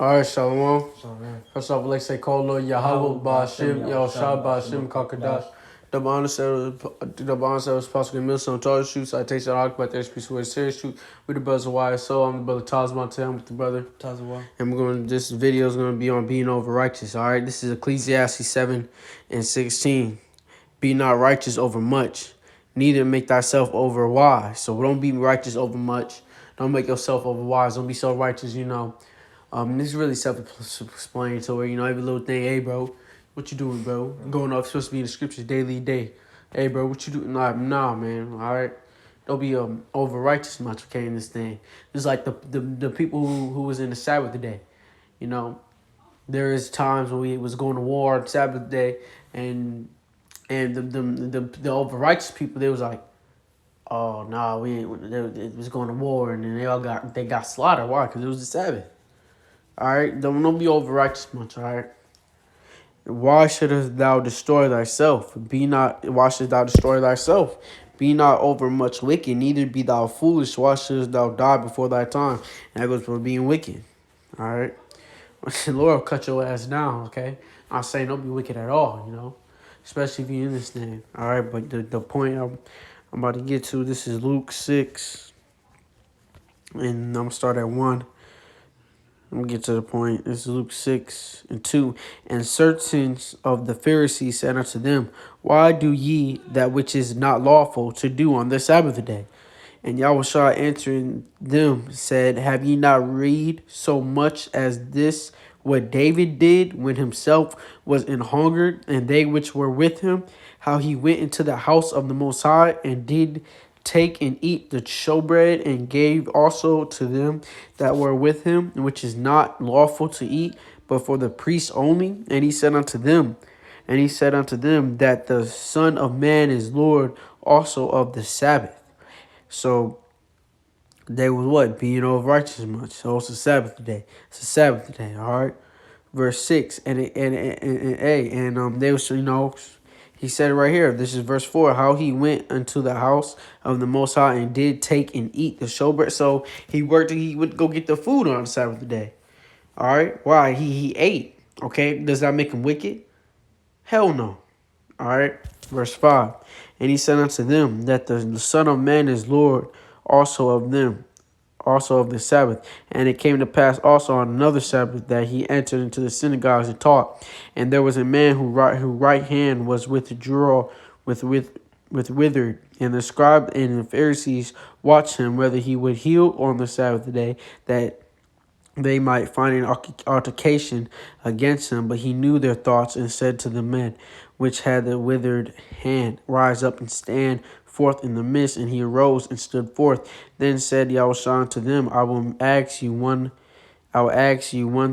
All right, Shalom. Shalom. First off, let's say Kolo Yahweh Ba'Hashem Yahushua Ba'Hashem Kakadash. The bonus was possibly Milson Charles Shoot, Citation Occupied the HPC with Serious Shoot with the brother YSO. I'm the brother Tazman Tam with the brother Tazawa. And this video is gonna be on being over righteous. All right, this is Ecclesiastes 7:16. Be not righteous over much, neither make thyself over wise. So don't be righteous over much. Don't make yourself over wise. Don't be so righteous, this is really self-explanatory. Every little thing. Hey, bro, what you doing, bro? Going off supposed to be in the scriptures daily day. Hey, bro, what you doing? Nah, man. All right, don't be over righteous much. Okay, in this thing. It's like the people who was in the Sabbath day. There is times when we was going to war on Sabbath day, and the over righteous people, they was like, oh nah, we ain't. They was going to war, and then they got slaughtered. Why? Because it was the Sabbath. All right, don't be over righteous much. All right. Why shouldest thou destroy thyself? Be not. Why shouldst thou destroy thyself? Be not over much wicked, neither be thou foolish. Why shouldst thou die before thy time? And that goes for being wicked. All right. The Lord will cut your ass down. Okay. I'm not saying don't be wicked at all. Especially if you're in this thing. All right. But the point I'm about to get to, this is Luke 6, and I'm gonna start at 1. Let me get to the point. This is Luke 6:2. And certain of the Pharisees said unto them, why do ye that which is not lawful to do on the Sabbath day? And Yahushua answering them said, have ye not read so much as this, what David did when himself was an hungered, and they which were with him, how he went into the house of the Most High, and did take and eat the showbread, and gave also to them that were with him, which is not lawful to eat, but for the priests only. And he said unto them, that the Son of Man is Lord also of the Sabbath. So they was what? Being over righteous much. So it's a Sabbath day. It's a Sabbath day, all right? Verse 6. And they was, he said it right here. This is verse 4. How he went unto the house of the Most High and did take and eat the showbread. So he would go get the food on the Sabbath day. All right? Why? He ate. Okay? Does that make him wicked? Hell no. All right? Verse 5. And he said unto them that the Son of Man is Lord also of them, also of the Sabbath. And it came to pass also on another Sabbath that he entered into the synagogues and taught. And there was a man whose right hand was withdrawn, withered. And the scribes and the Pharisees watched him whether he would heal on the Sabbath day, that they might find an altercation against him. But he knew their thoughts, and said to the men which had the withered hand, rise up and stand forth in the midst. And he arose and stood forth. Then said Yahushua to them, I will ask you one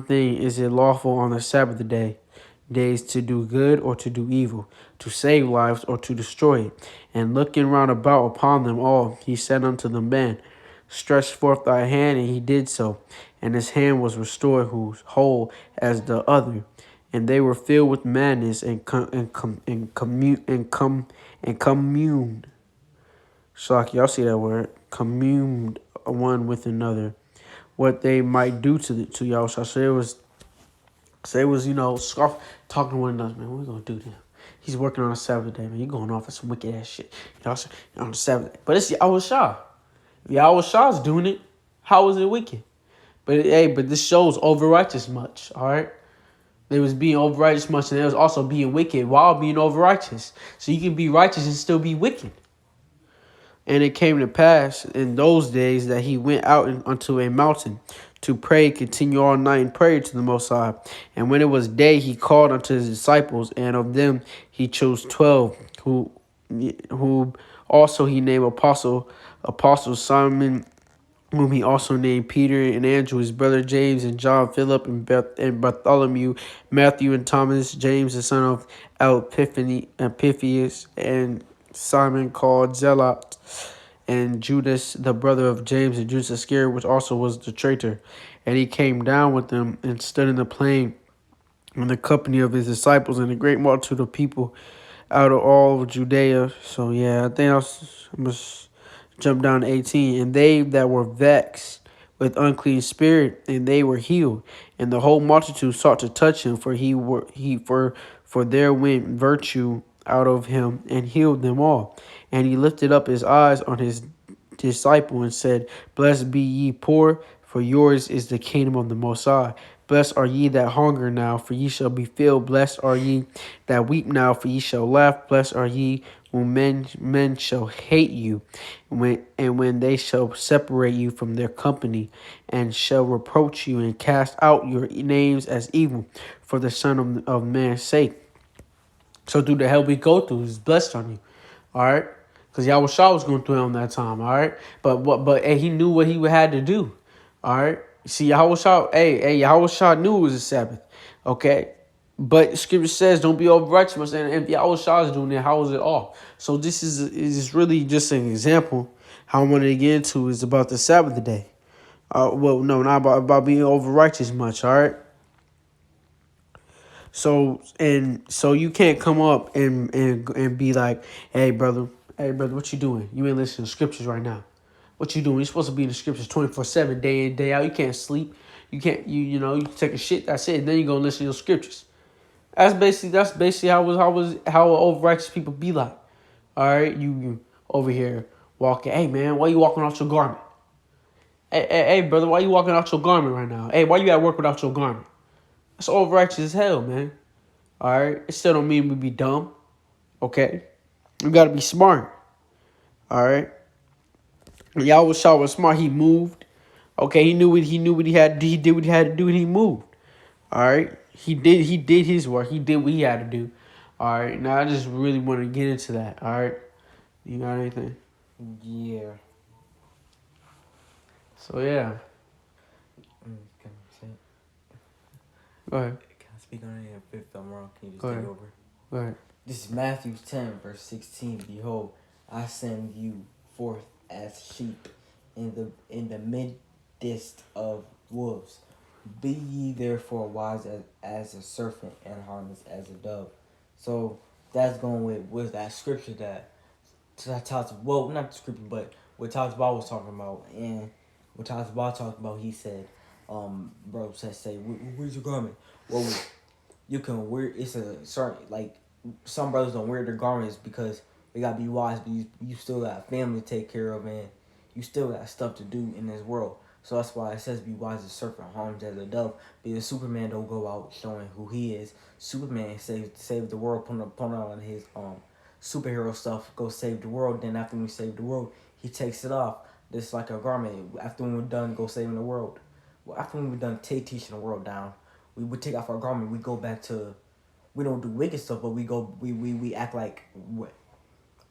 thing. Is it lawful on the Sabbath days to do good or to do evil, to save lives or to destroy it? And looking round about upon them all, he said unto the man, stretch forth thy hand. And he did so, and his hand was restored whole as the other. And they were filled with madness and communed. Shock, y'all see that word? Communed one with another, what they might do to y'all. So it was, scarf talking to one another. Man, what we gonna do to him? He's working on a Sabbath day, man. You going off at some wicked ass shit. Y'all on the Sabbath day, but it's Yahushua. If Yahushua's doing it, how is it wicked? But this shows over righteous much. All right. They was being over righteous much, and they was also being wicked while being over righteous. So you can be righteous and still be wicked. And it came to pass in those days that he went out unto a mountain to pray, continue all night in prayer to the Most High. And when it was day, he called unto his disciples, and of them he chose 12, who also he named apostles Simon, whom he also named Peter, and Andrew his brother, James and John, Philip and Bartholomew, Matthew and Thomas, James the son of Epiphanes, and Simon called Zealot, and Judas the brother of James, and Judas Iscariot, which also was the traitor. And he came down with them and stood in the plain in the company of his disciples and a great multitude of people out of all of Judea. So I think I must jump down to 18. And they that were vexed with unclean spirit, and they were healed. And the whole multitude sought to touch him, for there went virtue out of him and healed them all. And he lifted up his eyes on his disciple and said, Blessed be ye poor, for yours is the kingdom of the Most High. Blessed are ye that hunger now, for ye shall be filled. Blessed are ye that weep now, for ye shall laugh. Blessed are ye when men shall hate you, when they shall separate you from their company, and shall reproach you, and cast out your names as evil, for the Son of Man's sake. So through the hell we go through is blessed on you. All right? Because Yahweh Shah was going through him that time. All right? But and he knew what he had to do. All right? See, Yahweh Shah, Yahweh Shah knew it was a Sabbath. Okay? But scripture says don't be overrighteous. And if Yahweh Shah is doing it, how is it off? So this is really just an example. How I wanted to get into is about the Sabbath day. Well, no, not about being overrighteous much. All right? So you can't come up and be like, hey brother, what you doing? You ain't listening to scriptures right now. What you doing? You're supposed to be in the scriptures 24/7, day in, day out. You can't sleep. You can't you take a shit, that's it, and then you gonna listen to your scriptures. That's basically how over righteous people be like. Alright, you over here walking, hey man, why you walking off your garment? Hey brother, why you walking out your garment right now? Hey, why you at work without your garment? That's over righteous as hell, man. All right, it still don't mean we be dumb. Okay, we gotta be smart. All right, Yahweh Shah was smart. He moved. Okay, he knew what he had. He did what he had to do, and he moved. All right, he did his work. He did what he had to do. All right, now I just really want to get into that. All right, you got anything? Yeah. So yeah, Can I say? go ahead. Can I speak on it? If I'm wrong, can you just Go take ahead. over? Go ahead. This is Matthew 10, verse 16. Behold, I send you forth as sheep in the midst of wolves. Be ye therefore wise as a serpent and harmless as a dove. So that's going with that scripture that talks, well, not the scripture, but what Talks About was talking about. And what Talks About talked about, he said, bro said, where's your garment? Well, you can wear, it's a certain, like, some brothers don't wear their garments because they gotta be wise, but you still got family to take care of, and you still got stuff to do in this world. So that's why it says be wise as a serpent, harmless as a dove. Because Superman don't go out showing who he is. Superman saved the world, put on his superhero stuff, go save the world. Then after we save the world, he takes it off. Just like a garment. After we're done, go saving the world. Well, after we're done teaching the world down, we would take off our garment. We go back to, we don't do wicked stuff, but we act like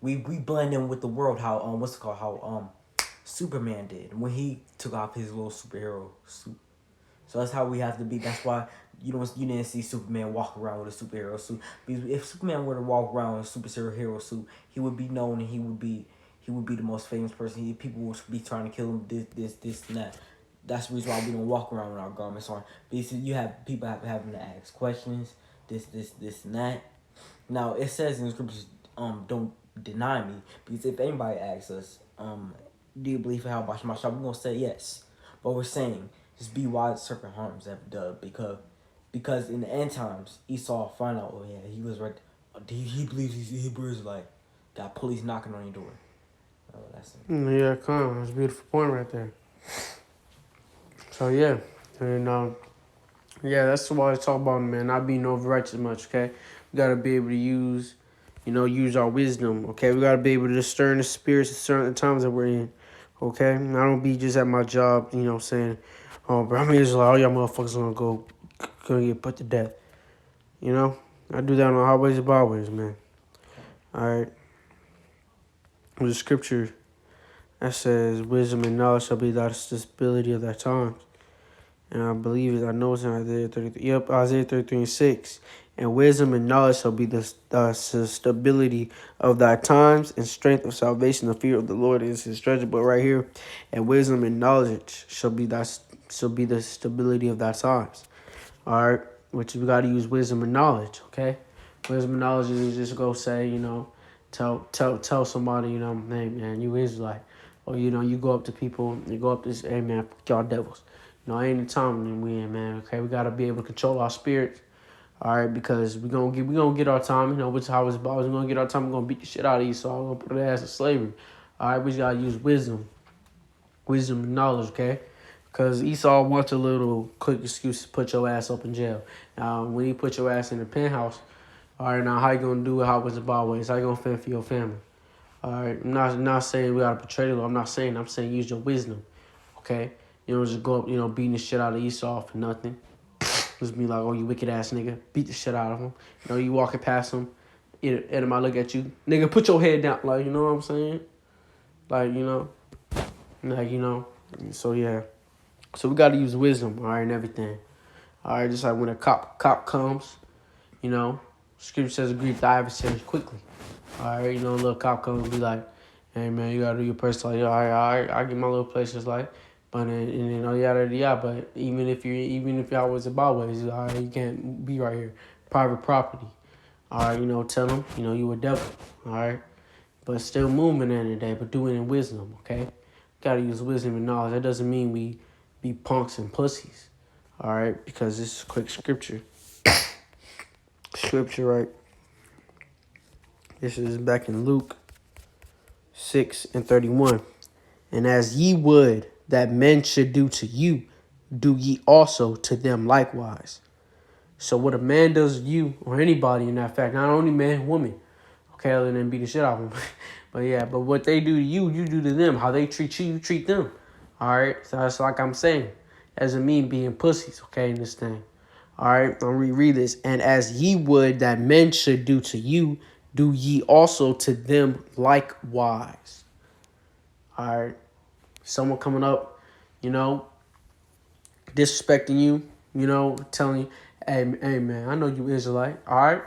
we blend in with the world. How what's it called? How Superman did when he took off his little superhero suit. So that's how we have to be. That's why you didn't see Superman walk around with a superhero suit. Because if Superman were to walk around with a superhero suit, he would be known, and he would be the most famous person. People would be trying to kill him. This, and that. That's the reason why we don't walk around with our garments on. Because you have people having to ask questions. This, and that. Now it says in the scriptures, don't deny me. Because if anybody asks us, do you believe in how Bash Masha? We're gonna say yes. But we're saying just be wise, serpent harms that dove, because in the end times Esau find out, oh yeah, he was right. He believes he's a Hebrew Israelite. Got police knocking on your door. Oh, that's it. Yeah, come on, that's a beautiful point right there. So yeah, and yeah, that's why I talk about, man, not being overrighteous much. Okay, we gotta be able to use our wisdom. Okay, we gotta be able to discern the spirits at certain times that we're in. Okay, and I don't be just at my job, saying, "Oh, bro, I'm just like all y'all motherfuckers gonna get put to death." I do that on the highways and byways, man. All right, with the scripture that says, "Wisdom and knowledge shall be the stability of thy times." And I believe it. I know it's in Isaiah 33. Yep, Isaiah 33:6. And wisdom and knowledge shall be the stability of thy times, and strength of salvation. The fear of the Lord is his treasure. But right here, and wisdom and knowledge shall be the stability of thy times. All right, which we got to use wisdom and knowledge. Okay, wisdom and knowledge is just go say, tell somebody, hey man, you Israelite. or you go up to people, you go up to this, hey man, fuck y'all devils. Ain't the time to win, man. Okay, we gotta be able to control our spirits. All right, because we gonna get our time. Which how it's about. We're gonna get our time. We're gonna beat the shit out of Esau. We're gonna put their ass in slavery. All right, we just gotta use wisdom and knowledge. Okay, because Esau wants a little quick excuse to put your ass up in jail. Now, when he put your ass in the penthouse, all right, now how you gonna do it? How it's about ways? How you gonna fend for your family? All right, I'm not saying we gotta portray the law. I'm saying use your wisdom. Okay, just go up, beating the shit out of Esau for nothing. Just be like, oh, you wicked ass nigga. Beat the shit out of him. You walking past him. It might look at you. Nigga, put your head down. Like, you know what I'm saying? So yeah. So we got to use wisdom, all right, and everything. All right, just like when a cop comes, scripture says agree with the adversaries quickly. All right, a little cop comes and be like, hey, man, you got to do your personal. All right, I get my little places like. But then yada. But even if y'all was about ways, all right, you can't be right here. Private property. All right, tell them, you a devil. All right, but still moving in the day, but do it in wisdom. Okay, gotta use wisdom and knowledge. That doesn't mean we be punks and pussies. All right, because this is quick scripture. Right? This is back in Luke 6:31. And as ye would that men should do to you, do ye also to them likewise. So what a man does to you, or anybody in that fact, not only man, woman, okay, other than beat the shit out of them, but what they do to you, you do to them. How they treat you, you treat them. All right, so that's like I'm saying, doesn't mean being pussies, okay, in this thing. All right, I'll reread this. And as ye would that men should do to you, do ye also to them likewise. All right. Someone coming up, disrespecting you, telling you, hey man, I know you Israelite, all right?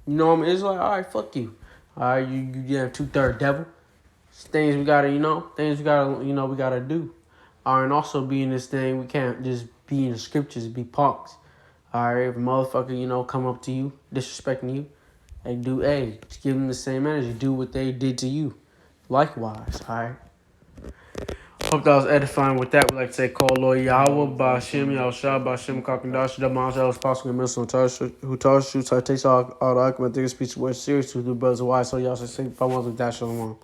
You know I'm Israelite, all right, fuck you. All right, you damn 2/3 devil. Things we gotta, we gotta do. All right, and also be in this thing, we can't just be in the scriptures, be punks. All right, if a motherfucker, come up to you, disrespecting you, just give them the same energy, do what they did to you. Likewise, all right? Hope that was edifying. With that, we'd like to say, call Lord Yahweh, Ba'Shem, Yahushua, Ba'Shem, Kakandash, the Mount Ellis, possible Minister, who taught you, so it takes all the argument, think speech, word serious, to do brothers wise, so y'all say, 5 months with that, Shalom.